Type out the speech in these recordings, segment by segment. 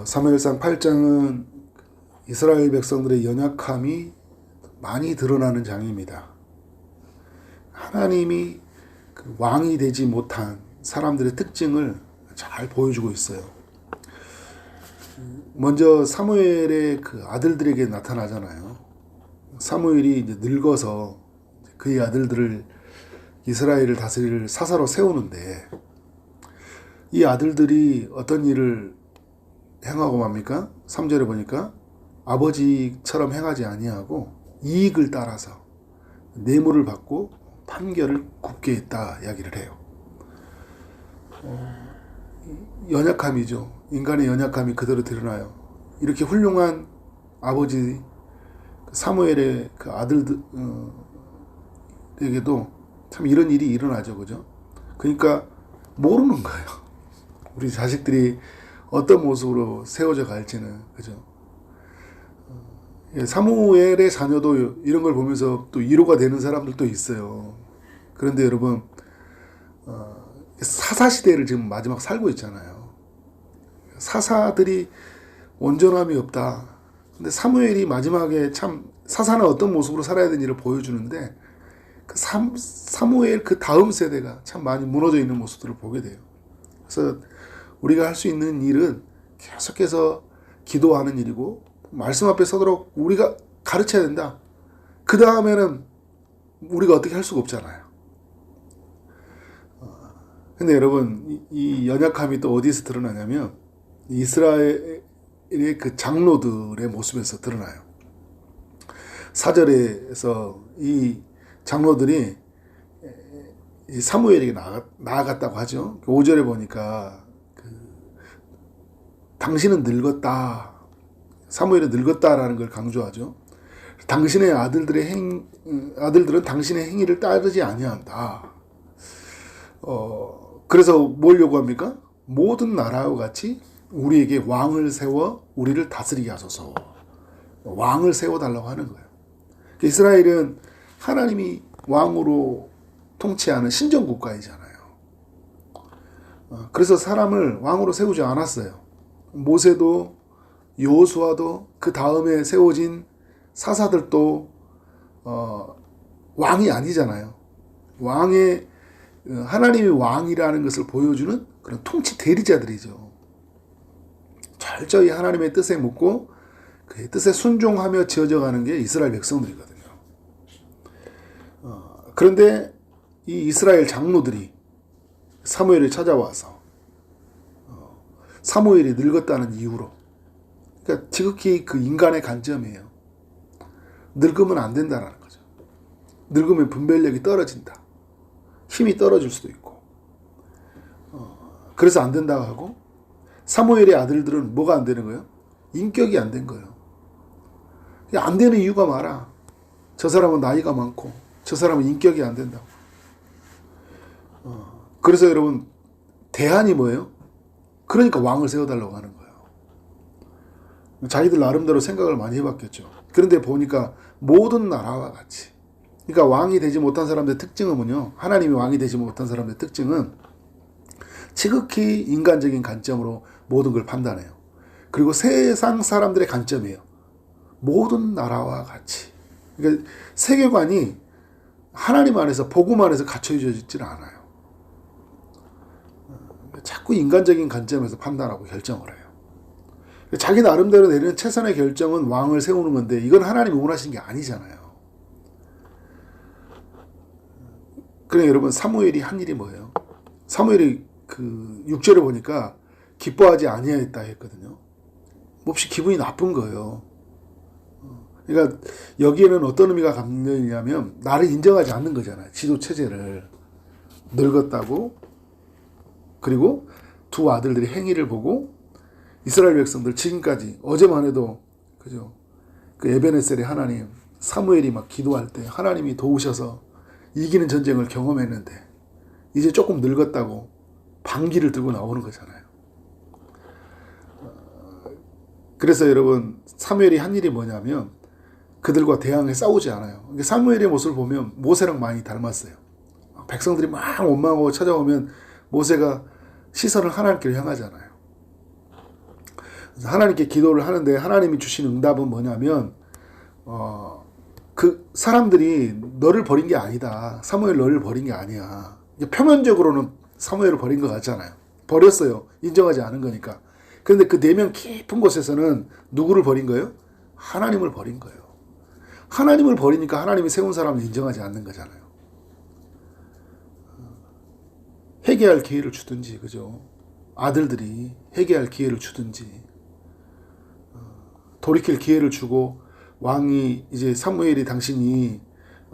사무엘상 8장은 이스라엘 백성들의 연약함이 많이 드러나는 장입니다. 하나님이 그 왕이 되지 못한 사람들의 특징을 잘 보여주고 있어요. 먼저 사무엘의 그 아들들에게 나타나잖아요. 사무엘이 이제 늙어서 그의 아들들을 이스라엘을 다스릴 사사로 세우는데 이 아들들이 어떤 일을 행하고 맙니까? 3절에 보니까 아버지처럼 행하지 아니하고 이익을 따라서 뇌물을 받고 판결을 굽게 했다 이야기를 해요. 연약함이죠. 인간의 연약함이 그대로 드러나요. 이렇게 훌륭한 아버지 사무엘의 그 아들들에게도 참 이런 일이 일어나죠. 그죠? 그러니까 모르는 거예요. 우리 자식들이 어떤 모습으로 세워져 갈지는. 그죠? 사무엘의 자녀도 이런 걸 보면서 또 위로가 되는 사람들도 있어요. 그런데 여러분, 사사시대를 지금 마지막 살고 있잖아요. 사사들이 온전함이 없다. 근데 사무엘이 마지막에 참 사사는 어떤 모습으로 살아야 되는지를 보여주는데 그 사무엘 그 다음 세대가 참 많이 무너져 있는 모습들을 보게 돼요. 그래서 우리가 할 수 있는 일은 계속해서 기도하는 일이고 말씀 앞에 서도록 우리가 가르쳐야 된다. 그 다음에는 우리가 어떻게 할 수가 없잖아요. 근데 여러분, 이 연약함이 또 어디서 드러나냐면 이스라엘의 그 장로들의 모습에서 드러나요. 4절에서 이 장로들이 사무엘에게 나아갔다고 하죠. 5절에 보니까 당신은 늙었다. 사무엘은 늙었다라는 걸 강조하죠. 당신의 아들들은 당신의 행위를 따르지 아니한다. 그래서 뭘 요구합니까? 모든 나라와 같이 우리에게 왕을 세워 우리를 다스리게 하소서. 왕을 세워달라고 하는 거예요. 이스라엘은 하나님이 왕으로 통치하는 신정국가이잖아요. 그래서 사람을 왕으로 세우지 않았어요. 모세도 여호수아도 그 다음에 세워진 사사들도 왕이 아니잖아요. 하나님이 왕이라는 것을 보여주는 그런 통치 대리자들이죠. 철저히 하나님의 뜻에 묻고 그의 뜻에 순종하며 지어져가는 게 이스라엘 백성들이거든요. 그런데 이 이스라엘 장로들이 사무엘을 찾아와서 사무엘이 늙었다는 이유로, 그러니까 지극히 그 인간의 관점이에요. 늙으면 안 된다라는 거죠. 늙으면 분별력이 떨어진다. 힘이 떨어질 수도 있고. 그래서 안 된다고 하고, 사무엘의 아들들은 뭐가 안 되는 거예요? 인격이 안 된 거예요. 안 되는 이유가 많아. 저 사람은 나이가 많고, 저 사람은 인격이 안 된다고. 그래서 여러분, 대안이 뭐예요? 그러니까 왕을 세워달라고 하는 거예요. 자기들 나름대로 생각을 많이 해봤겠죠. 그런데 보니까 모든 나라와 같이, 그러니까 왕이 되지 못한 사람들의 특징은 뭐냐? 하나님이 왕이 되지 못한 사람들의 특징은 지극히 인간적인 관점으로 모든 걸 판단해요. 그리고 세상 사람들의 관점이에요. 모든 나라와 같이. 그러니까 세계관이 하나님 안에서, 복음 안에서 갖춰져 있지는 않아요. 자꾸 인간적인 관점에서 판단하고 결정을 해요. 자기 나름대로 내리는 최선의 결정은 왕을 세우는 건데 이건 하나님이 원하신 게 아니잖아요. 그러니까 여러분, 사무엘이 한 일이 뭐예요? 사무엘이 그 6절에 보니까 기뻐하지 아니하였다 했거든요. 몹시 기분이 나쁜 거예요. 그러니까 여기에는 어떤 의미가 담겨있냐면 나를 인정하지 않는 거잖아요. 지도 체제를. 늙었다고, 그리고 두 아들들의 행위를 보고 이스라엘 백성들 지금까지, 어제만 해도 그죠, 그 에베네셀의 하나님, 사무엘이 막 기도할 때 하나님이 도우셔서 이기는 전쟁을 경험했는데 이제 조금 늙었다고 반기를 들고 나오는 거잖아요. 그래서 여러분, 사무엘이 한 일이 뭐냐면 그들과 대항해 싸우지 않아요. 사무엘의 모습을 보면 모세랑 많이 닮았어요. 백성들이 막 원망하고 찾아오면 모세가 시선을 하나님께로 향하잖아요. 하나님께 기도를 하는데 하나님이 주신 응답은 뭐냐면 그 사람들이 너를 버린 게 아니다. 사무엘 너를 버린 게 아니야. 표면적으로는 사무엘을 버린 것 같잖아요. 버렸어요. 인정하지 않은 거니까. 그런데 그 내면 깊은 곳에서는 누구를 버린 거예요? 하나님을 버린 거예요. 하나님을 버리니까 하나님이 세운 사람을 인정하지 않는 거잖아요. 회개할 기회를 주든지, 그죠? 아들들이 회개할 기회를 주든지, 돌이킬 기회를 주고, 왕이 이제 사무엘이 당신이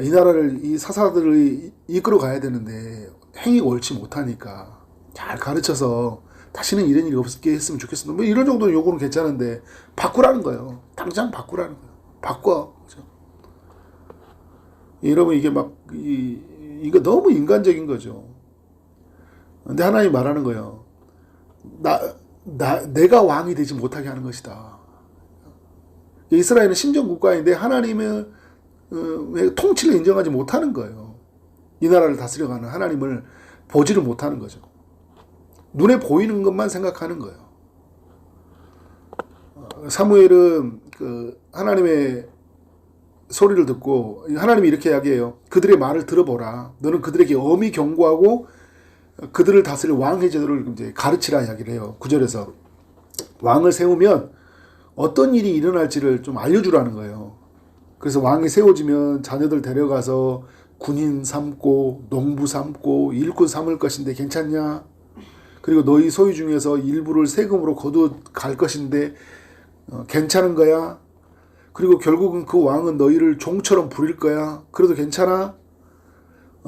이 나라를, 이 사사들을 이끌어 가야 되는데 행위가 옳지 못하니까 잘 가르쳐서 다시는 이런 일이 없게 했으면 좋겠어. 뭐 이런 정도는 요구는 괜찮은데 바꾸라는 거예요. 당장 바꾸라는 거예요. 바꿔. 그죠? 여러분, 이게 막 이거 너무 인간적인 거죠. 근데 하나님 말하는 거예요. 내가 왕이 되지 못하게 하는 것이다. 이스라엘은 신정 국가인데 하나님의 통치를 인정하지 못하는 거예요. 이 나라를 다스려가는 하나님을 보지를 못하는 거죠. 눈에 보이는 것만 생각하는 거예요. 사무엘은 그 하나님의 소리를 듣고 하나님이 이렇게 이야기해요. 그들의 말을 들어보라. 너는 그들에게 엄히 경고하고 그들을 다스릴 왕의 제도를 이제 가르치라 이야기를 해요. 9절에서 왕을 세우면 어떤 일이 일어날지를 좀 알려주라는 거예요. 그래서 왕이 세워지면 자녀들 데려가서 군인 삼고 농부 삼고 일꾼 삼을 것인데 괜찮냐? 그리고 너희 소유 중에서 일부를 세금으로 거두 갈 것인데 괜찮은 거야? 그리고 결국은 그 왕은 너희를 종처럼 부릴 거야. 그래도 괜찮아?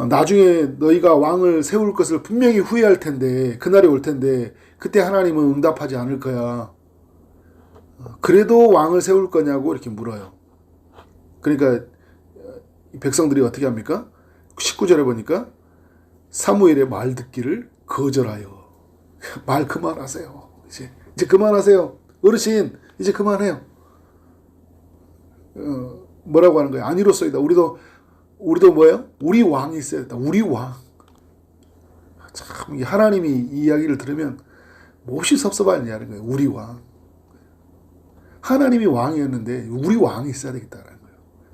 나중에 너희가 왕을 세울 것을 분명히 후회할 텐데, 그날이 올 텐데 그때 하나님은 응답하지 않을 거야. 그래도 왕을 세울 거냐고 이렇게 물어요. 그러니까 백성들이 어떻게 합니까? 19절에 보니까 사무엘의 말 듣기를 거절하여. 말 그만하세요. 이제 그만하세요. 어르신 이제 그만해요. 뭐라고 하는 거예요? 아니로소이다. 우리도 뭐예요? 우리 왕이 있어야 된다. 우리 왕. 참 하나님이 이 이야기를 들으면 몹시 섭섭하냐는 거예요. 우리 왕. 하나님이 왕이었는데 우리 왕이 있어야 되겠다는 거예요.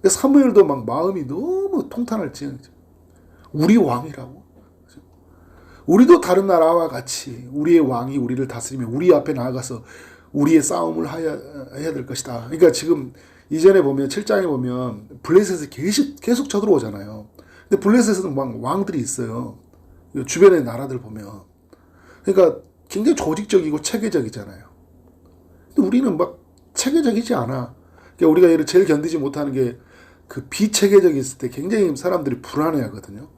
사무엘도 막 마음이 너무 통탄할 지경이죠. 우리 왕이라고. 우리도 다른 나라와 같이 우리의 왕이 우리를 다스리며 우리 앞에 나아가서 우리의 싸움을 해야 될 것이다. 그러니까 지금 이전에 보면 7장에 보면 블레셋에서 계속 쳐들어오잖아요. 근데 블레셋에서는 막 왕들이 있어요. 주변의 나라들 보면. 그러니까 굉장히 조직적이고 체계적이잖아요. 근데 우리는 막 체계적이지 않아. 그러니까 우리가 얘를 제일 견디지 못하는 게 그 비체계적이 있을 때 굉장히 사람들이 불안해 하거든요.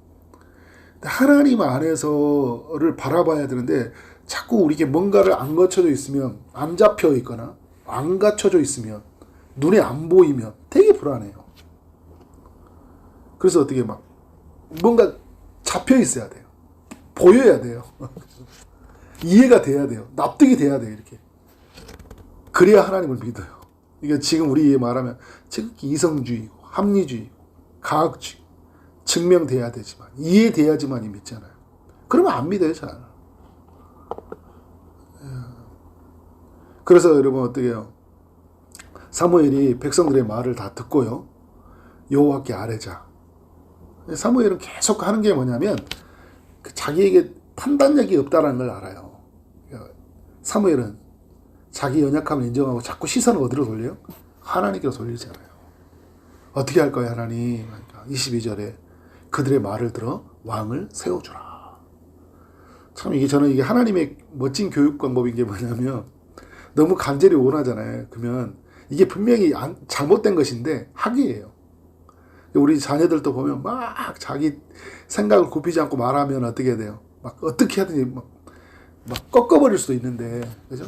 근데 하나님 안에서를 바라봐야 되는데 자꾸 우리에게 뭔가를 안 갖춰져 있으면, 안 잡혀 있거나 안 갖춰져 있으면, 눈에 안 보이면 되게 불안해요. 그래서 어떻게 막 뭔가 잡혀 있어야 돼요. 보여야 돼요. 이해가 돼야 돼요. 납득이 돼야 돼요. 이렇게. 그래야 하나님을 믿어요. 이게 지금 우리 말하면 지극히 이성주의고 합리주의고 과학주의, 증명돼야 되지만 이해돼야지만이 믿잖아요. 그러면 안 믿어요. 잘. 그래서 여러분 어떻게 해요? 사무엘이 백성들의 말을 다 듣고요, 여호와께 아뢰자. 사무엘은 계속 하는 게 뭐냐면 자기에게 판단력이 없다는 걸 알아요. 사무엘은 자기 연약함을 인정하고 자꾸 시선을 어디로 돌려요? 하나님께로 돌리잖아요. 어떻게 할 거야 하나님? 22절에 그들의 말을 들어 왕을 세워주라. 참 저는 이게 하나님의 멋진 교육 방법인 게 뭐냐면 너무 간절히 원하잖아요. 그러면 이게 분명히 잘못된 것인데 학이에요. 우리 자녀들도 보면 막 자기 생각을 굽히지 않고 말하면 어떻게 돼요? 막 어떻게 하든지 막 꺾어버릴 수도 있는데, 그죠?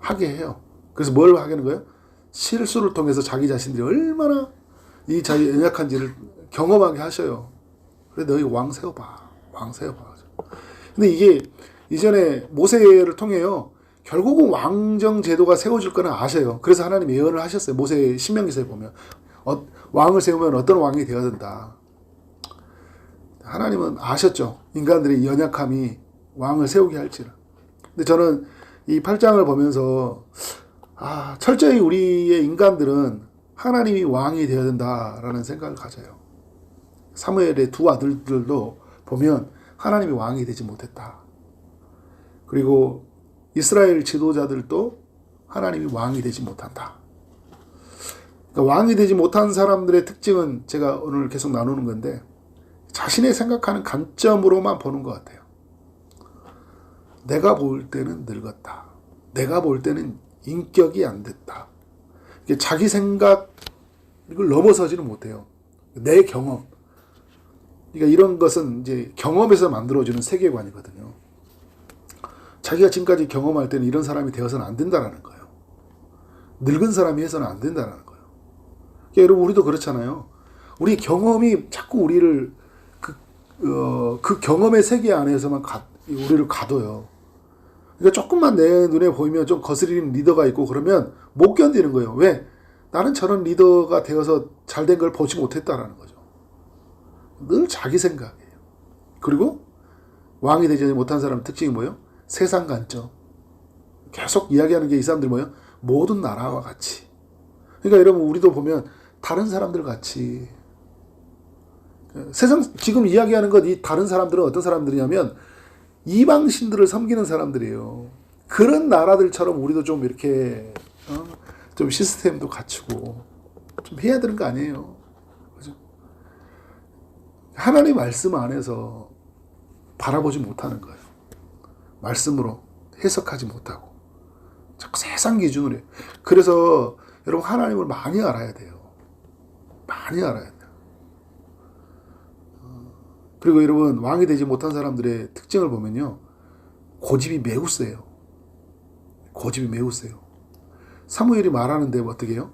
하게 해요. 그래서 뭘 하는 거예요? 실수를 통해서 자기 자신들이 얼마나 이 자기 연약한지를 경험하게 하셔요. 그래 너희 왕 세워봐. 왕 세워봐. 근데 이게 이전에 모세를 통해요. 결국은 왕정 제도가 세워질 거는 아셔요. 그래서 하나님 예언을 하셨어요. 모세 신명기서에 보면 왕을 세우면 어떤 왕이 되어야 된다. 하나님은 아셨죠. 인간들의 연약함이 왕을 세우게 할지를. 근데 저는 이 8장을 보면서 철저히 우리의 인간들은 하나님이 왕이 되어야 된다라는 생각을 가져요. 사무엘의 두 아들들도 보면 하나님이 왕이 되지 못했다. 그리고 이스라엘 지도자들도 하나님이 왕이 되지 못한다. 그러니까 왕이 되지 못한 사람들의 특징은 제가 오늘 계속 나누는 건데 자신의 생각하는 관점으로만 보는 것 같아요. 내가 볼 때는 늙었다. 내가 볼 때는 인격이 안 됐다. 자기 생각 이걸 넘어서지는 못해요. 내 경험. 그러니까 이런 것은 이제 경험에서 만들어지는 세계관이거든요. 자기가 지금까지 경험할 때는 이런 사람이 되어서는 안 된다라는 거예요. 늙은 사람이 해서는 안 된다라는 거예요. 그러니까 여러분 우리도 그렇잖아요. 우리 경험이 자꾸 우리를 그 경험의 세계 안에서만 우리를 가둬요. 그러니까 조금만 내 눈에 보이면 좀 거스리는 리더가 있고 그러면 못 견디는 거예요. 왜? 나는 저런 리더가 되어서 잘된 걸 보지 못했다라는 거죠. 늘 자기 생각이에요. 그리고 왕이 되지 못한 사람의 특징이 뭐예요? 세상 관점. 계속 이야기하는 게 이 사람들이 뭐예요? 모든 나라와 같이. 그러니까 여러분 우리도 보면 다른 사람들 같이 세상 지금 이야기하는 것 이 다른 사람들은 어떤 사람들이냐면 이방신들을 섬기는 사람들이에요. 그런 나라들처럼 우리도 좀 이렇게 좀 시스템도 갖추고 좀 해야 되는 거 아니에요. 그죠? 하나님 말씀 안에서 바라보지 못하는 거예요. 말씀으로 해석하지 못하고 자꾸 세상 기준으로 해요. 그래서 여러분 하나님을 많이 알아야 돼요. 많이 알아야 돼요. 그리고 여러분 왕이 되지 못한 사람들의 특징을 보면요. 고집이 매우 세요. 고집이 매우 세요. 사무엘이 말하는데 어떻게 해요?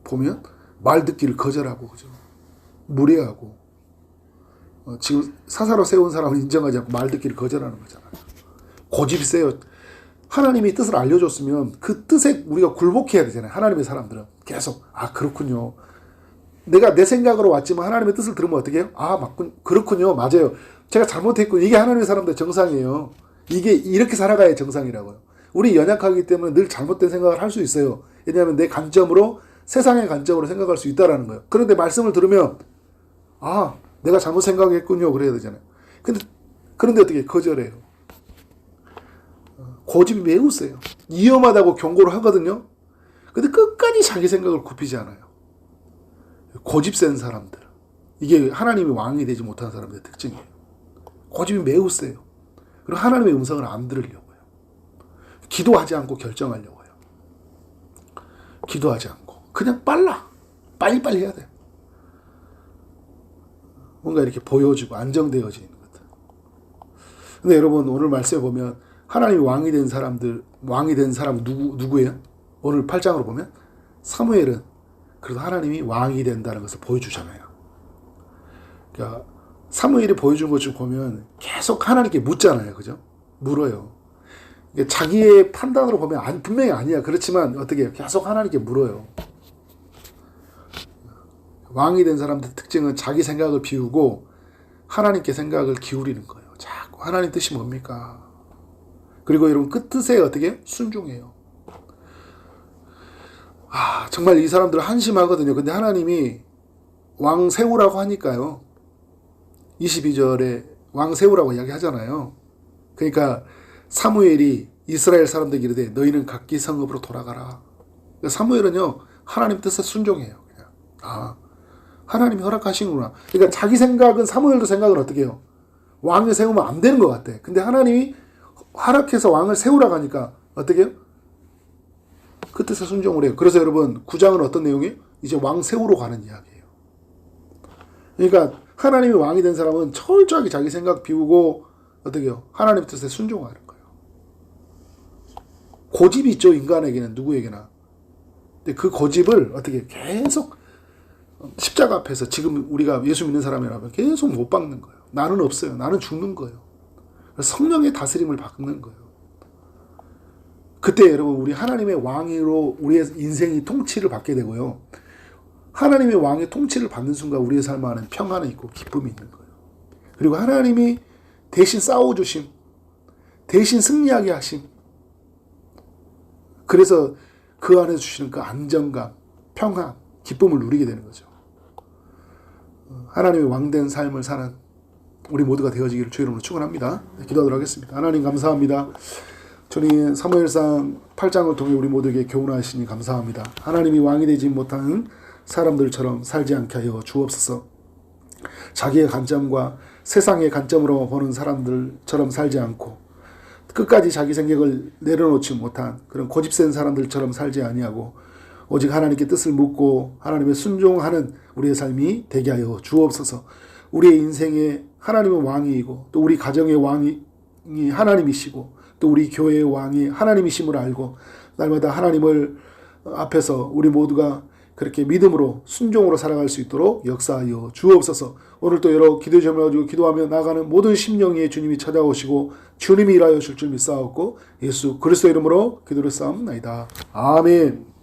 보면 말 듣기를 거절하고 그죠? 무례하고 지금 사사로 세운 사람을 인정하지 않고 말 듣기를 거절하는 거잖아요. 고집이 세요. 하나님이 뜻을 알려줬으면 그 뜻에 우리가 굴복해야 되잖아요. 하나님의 사람들은 계속 그렇군요. 내가 내 생각으로 왔지만 하나님의 뜻을 들으면 어떻게 해요? 그렇군요. 맞아요. 제가 잘못했군요. 이게 하나님의 사람들의 정상이에요. 이게 이렇게 살아가야 정상이라고요. 우리 연약하기 때문에 늘 잘못된 생각을 할 수 있어요. 왜냐하면 내 관점으로 세상의 관점으로 생각할 수 있다라는 거예요. 그런데 말씀을 들으면 내가 잘못 생각했군요. 그래야 되잖아요. 그런데 어떻게 거절해요. 고집이 매우 세요. 위험하다고 경고를 하거든요. 근데 끝까지 자기 생각을 굽히지 않아요. 고집 센 사람들. 이게 하나님이 왕이 되지 못한 사람들의 특징이에요. 고집이 매우 세요. 그리고 하나님의 음성을 안 들으려고 해요. 기도하지 않고 결정하려고 해요. 기도하지 않고. 그냥 빨리빨리 해야 돼요. 뭔가 이렇게 보여주고 안정되어지는 것들. 근데 여러분 오늘 말씀에 보면 하나님이 왕이 된 사람 누구예요? 오늘 8장으로 보면 사무엘은 그래도 하나님이 왕이 된다는 것을 보여주잖아요. 그러니까 사무엘이 보여준 것 좀 보면 계속 하나님께 묻잖아요. 그죠? 물어요. 그러니까 자기의 판단으로 보면 분명히 아니야. 그렇지만 어떻게 해요? 계속 하나님께 물어요. 왕이 된 사람들의 특징은 자기 생각을 비우고 하나님께 생각을 기울이는 거예요. 자꾸 하나님 뜻이 뭡니까? 그리고 여러분 그 뜻에 어떻게 순종해요. 정말 이 사람들 한심하거든요. 근데 하나님이 왕 세우라고 하니까요. 22절에 왕 세우라고 이야기하잖아요. 그러니까 사무엘이 이스라엘 사람들에게 이르되 너희는 각기 성읍으로 돌아가라. 그러니까 사무엘은요. 하나님 뜻에 순종해요. 그냥. 하나님이 허락하시는구나. 그러니까 자기 생각은 사무엘도 생각을 어떻게 해요? 왕을 세우면 안 되는 것 같아. 근데 하나님이 허락해서 왕을 세우라고 하니까 어떻게 해요? 그 뜻에 순종을 해요. 그래서 여러분 9장은 어떤 내용이에요? 이제 왕 세우러 가는 이야기예요. 그러니까 하나님이 왕이 된 사람은 철저하게 자기 생각 비우고 어떻게 해요? 하나님 뜻에 순종하는 거예요. 고집이 있죠. 인간에게는 누구에게나. 근데 그 고집을 어떻게 계속 십자가 앞에서 지금 우리가 예수 믿는 사람이라면 계속 못 박는 거예요. 나는 없어요. 나는 죽는 거예요. 성령의 다스림을 받는 거예요. 그때 여러분 우리 하나님의 왕으로 우리의 인생이 통치를 받게 되고요. 하나님의 왕의 통치를 받는 순간 우리의 삶 안에 평안이 있고 기쁨이 있는 거예요. 그리고 하나님이 대신 싸워주심, 대신 승리하게 하심, 그래서 그 안에서 주시는 그 안정감, 평안, 기쁨을 누리게 되는 거죠. 하나님의 왕된 삶을 사는 우리 모두가 되어지기를 주의 이름으로 축원합니다. 기도하도록 하겠습니다. 하나님 감사합니다. 주님 사무엘상 8장을 통해 우리 모두에게 교훈하시니 감사합니다. 하나님이 왕이 되지 못하는 사람들처럼 살지 않게 하여 주옵소서. 자기의 관점과 세상의 관점으로 보는 사람들처럼 살지 않고 끝까지 자기 생각을 내려놓지 못한 그런 고집센 사람들처럼 살지 아니하고 오직 하나님께 뜻을 묻고 하나님의 순종하는 우리의 삶이 되게 하여 주옵소서. 우리의 인생에 하나님은 왕이고 또 우리 가정의 왕이 하나님이시고 또 우리 교회의 왕이 하나님이심을 알고 날마다 하나님을 앞에서 우리 모두가 그렇게 믿음으로 순종으로 살아갈 수 있도록 역사하여 주옵소서. 오늘 또 여러 기도 제목을 가지고 기도하며 나가는 모든 심령에 주님이 찾아오시고 주님이 일하여 줄 줄 믿사옵고 예수 그리스도 이름으로 기도를 쌓옵나이다. 아멘.